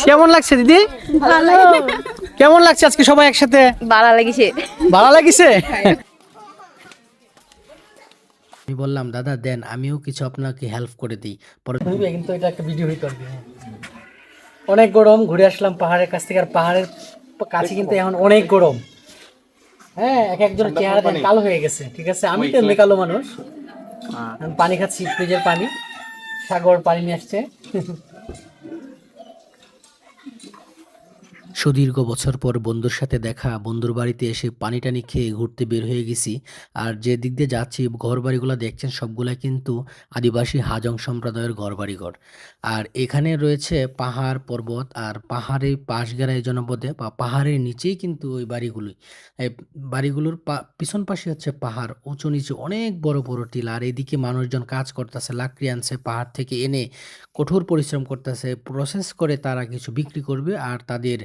কেমন লাগছে দিদি? ভালো। কেমন লাগছে আজকে সবাই একসাথে? ভালো লাগিছে। ভালো লাগিছে? আমি বললাম দাদা দেন আমিও কিছু আপনাকে হেল্প করে দিই। পরে কিন্তু এটা একটা ভিডিও হইতো। অনেক গরম, ঘুরে আসলাম পাহাড়ের কাছ থেকে। আর পাহাড়ের কাছে কিন্তু এখন অনেক গরম। হ্যাঁ, এক একজনের চেহারা কালো হয়ে গেছে। ঠিক আছে, আমি তো এমনি কালো মানুষ। আমি পানি খাচ্ছি, ফ্রিজের পানি, সাগর পানি নিয়ে আসছে। সুদীর্ঘ বছর পর বন্ধুর সাথে দেখা, বন্ধুর বাড়িতে এসে পানি টানি খেয়ে ঘুরতে বের হয়ে গেছি। আর যে দিক দিয়ে যাচ্ছি ঘর বাড়িগুলো দেখছেন সবগুলাই কিন্তু আদিবাসী হাজং সম্প্রদায়ের ঘর বাড়িঘর। আর এখানে রয়েছে পাহাড় পর্বত, আর পাহাড়ের পাশ গেরায় জনপদে বা পাহাড়ের নিচেই কিন্তু ওই বাড়িগুলি। এই বাড়িগুলোর পিছন পাশে হচ্ছে পাহাড়, উঁচু নিচু অনেক বড় বড় টিলা। আর এদিকে মানুষজন কাজ করতেছে, লাকড়ি আনছে পাহাড় থেকে এনে, কঠোর পরিশ্রম করতেছে, প্রসেস করে তারা কিছু বিক্রি করবে আর তাদের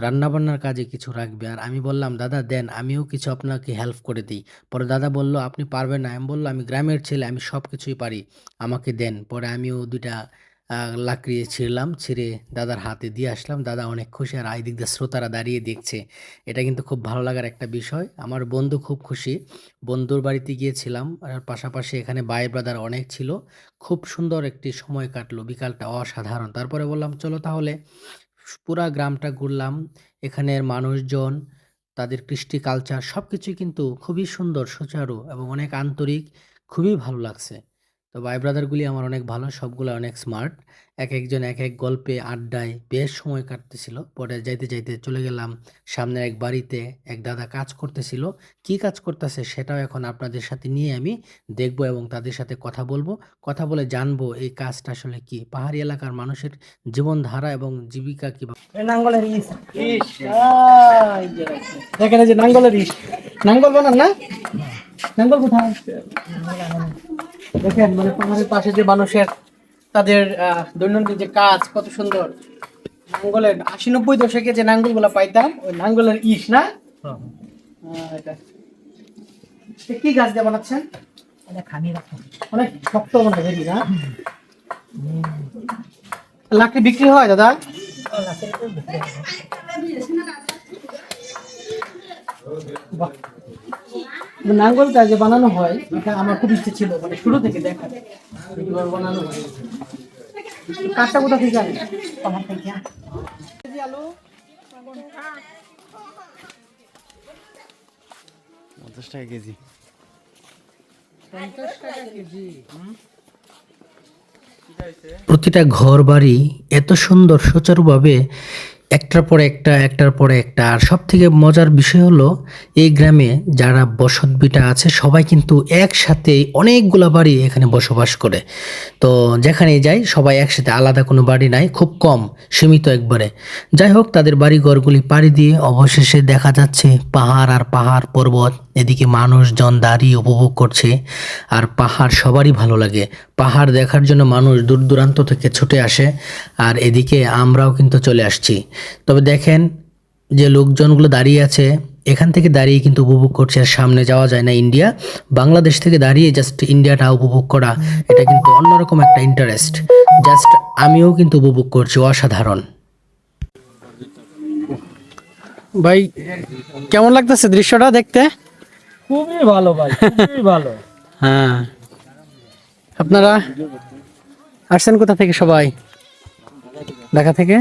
রান্নাবান্নার কাজে কিছু রাখবে। আর আমি বললাম দাদা দেন আমিও কিছু আপনাকে হেল্প করে দিই। পরে দাদা বলল আপনি পারবেন না। আমি বললাম আমি গ্রামের ছেলে, আমি সব কিছুই পারি, আমাকে দেন। পরে আমিও দুইটা লাকড়ি ছিঁড়লাম, ছিঁড়ে দাদার হাতে দিয়ে আসলাম। দাদা অনেক খুশি। আর এই দিক দিয়ে শ্রোতারা দাঁড়িয়ে দেখছে। এটা কিন্তু খুব ভালো লাগার একটা বিষয়। আমার বন্ধু খুব খুশি। বন্ধুর বাড়িতে গিয়েছিলাম, আর পাশাপাশি এখানে ভাই ব্রাদার অনেক ছিল। খুব সুন্দর একটি সময় কাটলো, বিকালটা অসাধারণ। তারপরে বললাম চলো তাহলে পুরা গ্রামটা ঘুরলাম। এখানের মানুষজন, তাদের কৃষ্টি কালচার সবকিছুই কিন্তু খুবই সুন্দর, সুচারু এবং অনেক আন্তরিক। খুবই ভালো লাগছে। তো ভাই ব্রাদারগুলি আমার অনেক ভালো, সবগুলো অনেক স্মার্ট। এক একজন এক এক গল্পে আড্ডায় বেশ সময় কাটতেছিল। পরে যাইতে যাইতে চলে গেলাম সামনের এক বাড়িতে। এক দাদা কাজ করতেছিল, কি কাজ করতেছে সেটাও এখন আপনাদের সাথে নিয়ে আমি দেখব এবং তাদের সাথে কথা বলবো। কথা বলে জানবো এই কাজটা আসলে কি, পাহাড়ি এলাকার মানুষের জীবনধারা এবং জীবিকা কিভাবে। নাঙ্গলের ইস ইস দেখেন, এই যে নাঙ্গলের ইস, নাঙ্গল বানান না? নাঙ্গল কোথায়? দেখেন মানে পাহাড়ের পাশে যে মানুষের তাদের দৈনন্দিন যে কাজ কত সুন্দর। নাঙ্গলের ৮০-৯০ দশকে যে নাঙ্গল গুলা পাইতাম, ওই নাঙ্গলের ইস না? এটা কি গাছ দিয়ে বানাচ্ছেন? অনেক শক্ত মনে হয় না? লাকড়ি বিক্রি হয় দাদা? বাহ, নাঙ্গলটা যে বানানো হয় এটা আমার খুব ইচ্ছে ছিল, মানে শুরু থেকে দেখা কিভাবে বানানো হয়। কাঠটা কোথা থেকে আনে? পাহাড় থেকে। আলু 50 টাকা কেজি। 50 টাকা কেজি। প্রতিটা ঘর বাড়ি এত সুন্দর সুচারুভাবে একটার পর একটা, একটার পর একটা। আর সব থেকে মজার বিষয় হলো এই গ্রামে যারা বসত ভিটা আছে সবাই কিন্তু একসাথে অনেকগুলা বাড়ি এখানে বসবাস করে। তো যেখানেই যাই সবাই একসাথে, আলাদা কোনো বাড়ি নাই, খুব কম, সীমিত একবারে। যাই হোক তাদের বাড়ি ঘরগুলি পাড়ি দিয়ে অবশেষে দেখা যাচ্ছে পাহাড়, আর পাহাড় পর্বত। এদিকে মানুষজন দাঁড়িয়ে উপভোগ করছে। আর পাহাড় সবারই ভালো লাগে, পাহাড় দেখার জন্য মানুষ দূর দূরান্ত থেকে ছুটে আসে। আর এদিকে আমরাও কিন্তু চলে আসছি। তবে দেখেন যে লোকজনগুলো দাঁড়িয়ে আছে, এখান থেকে দাঁড়িয়ে কিন্তু উপভোগ করছে। আর সামনে যাওয়া যায় না ইন্ডিয়া, বাংলাদেশ থেকে দাঁড়িয়ে জাস্ট ইন্ডিয়াটা উপভোগ করা, এটা কিন্তু অন্যরকম একটা ইন্টারেস্ট। জাস্ট আমিও কিন্তু উপভোগ করছি, অসাধারণ। ভাই কেমন লাগতেছে দৃশ্যটা দেখতে? খুবই ভালো ভাই, খুবই ভালো। হ্যাঁ, আপনারা আসছেন কোথা থেকে সবাই? ঢাকা থেকে?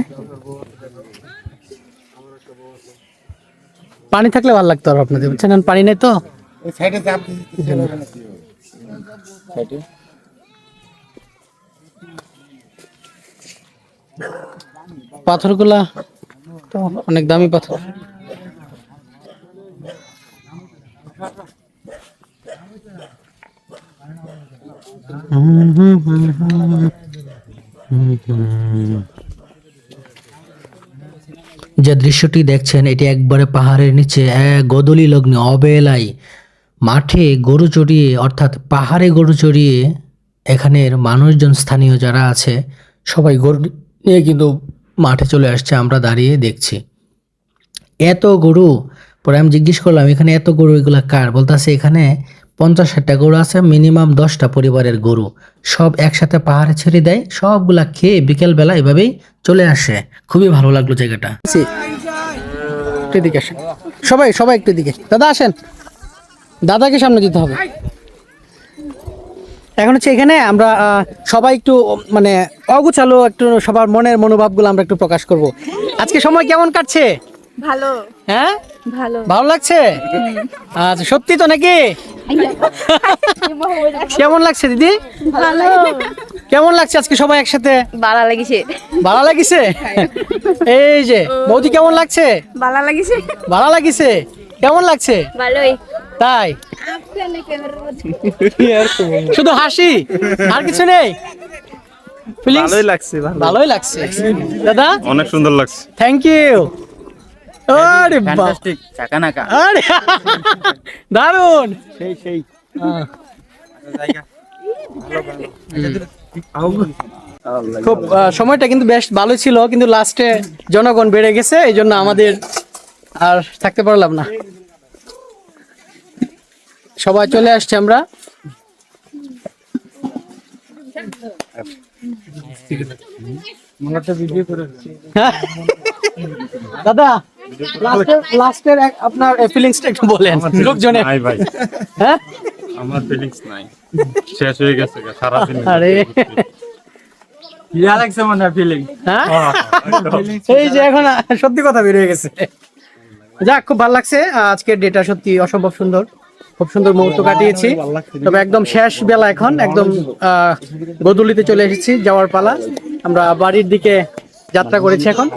পানি থাকলে ভালো লাগতো আর আপনাদের, বুঝছেন, পানি নেই তো। ওই সাইডে চাপ সাইডে পাথরগুলা তো অনেক দামি পাথর। যে দৃশ্যটি দেখছেন এটি একবারে পাহাড়ের নিচে গোধূলি লগ্নে অবেলায় মাঠে গরু চড়িয়ে, অর্থাৎ পাহাড়ে গরু চড়িয়ে এখানের মানুষজন, স্থানীয় যারা আছে সবাই গরু নিয়ে কিন্তু মাঠে চলে আসছে। আমরা দাঁড়িয়ে দেখছি এত গরু। পরে আমি জিজ্ঞেস করলাম এখানে এত গরু এগুলা কার? বলতেছে এখানে 50-60টা গরু আছে, মিনিমাম 10টা পরিবারের গরু। সব একসাথে পাহাড়ে ছেড়ে দেয়, সবগুলা খেয়ে বিকেলবেলা এভাবেই চলে আসে। খুবই ভালো লাগলো জায়গাটা। একটু এদিকে আসেন, সবাই সবাই একটু এদিকে। দাদা আসেন, দাদাকে সামনে দিতে হবে। এখন হচ্ছে এখানে আমরা সবাই একটু মানে অগুছালো একটু সবার মনের মনোভাবগুলো আমরা একটু প্রকাশ করব। আজকে সময় কেমন কাটছে? ভালো হ্যাঁ, ভালো ভালো লাগছে? আচ্ছা, সত্যি তো নাকি? কেমন লাগছে দিদি? ভালো কেমন লাগছে আজকে সবাই একসাথে? বালা লাগিছে ভালো লাগিছে? এই যে বৌদি, কেমন লাগছে? বালা লাগিছে ভালো লাগিছে? কেমন লাগছে? ভালোই তাই শুধু হাসি আর কিছু নেই? Feelings? ভালোই লাগছে ভালোই লাগছে দাদা, অনেক সুন্দর লাগছে থ্যাংক ইউ। আরে বাহ, চাকানাকা আরে দারুন। সেই খুব সময়টা কিন্তু বেশ ভালো ছিল, কিন্তু লাস্টে জনগণ বেড়ে গেছে, এই জন্য আমাদের আর থাকতে পারলাম না। সবাই চলে আসছে আমরা। দাদা, লাস্টের আপনার ফিলিংসটা একটু বলেন লোকজনের। নাই ভাই, হ্যাঁ, আমার ফিলিংস নাই, শেষ হয়ে গেছে সারা দিন। আরে ইয়া লাগছে মনে হয় ফিলিং। হ্যাঁ, এই যে এখন সত্যি কথা বের হয়ে গেছে। যাক, খুব ভালো লাগছে আজকের ডেটা, সত্যি অসম্ভব সুন্দর, খুব সুন্দর মুহূর্ত কাটিয়েছি। তবে একদম শেষ বেলা, এখন একদম গোধূলিতে চলে এসেছি, যাওয়ার পালা। আমরা বাড়ির দিকে যাত্রা করেছি এখন।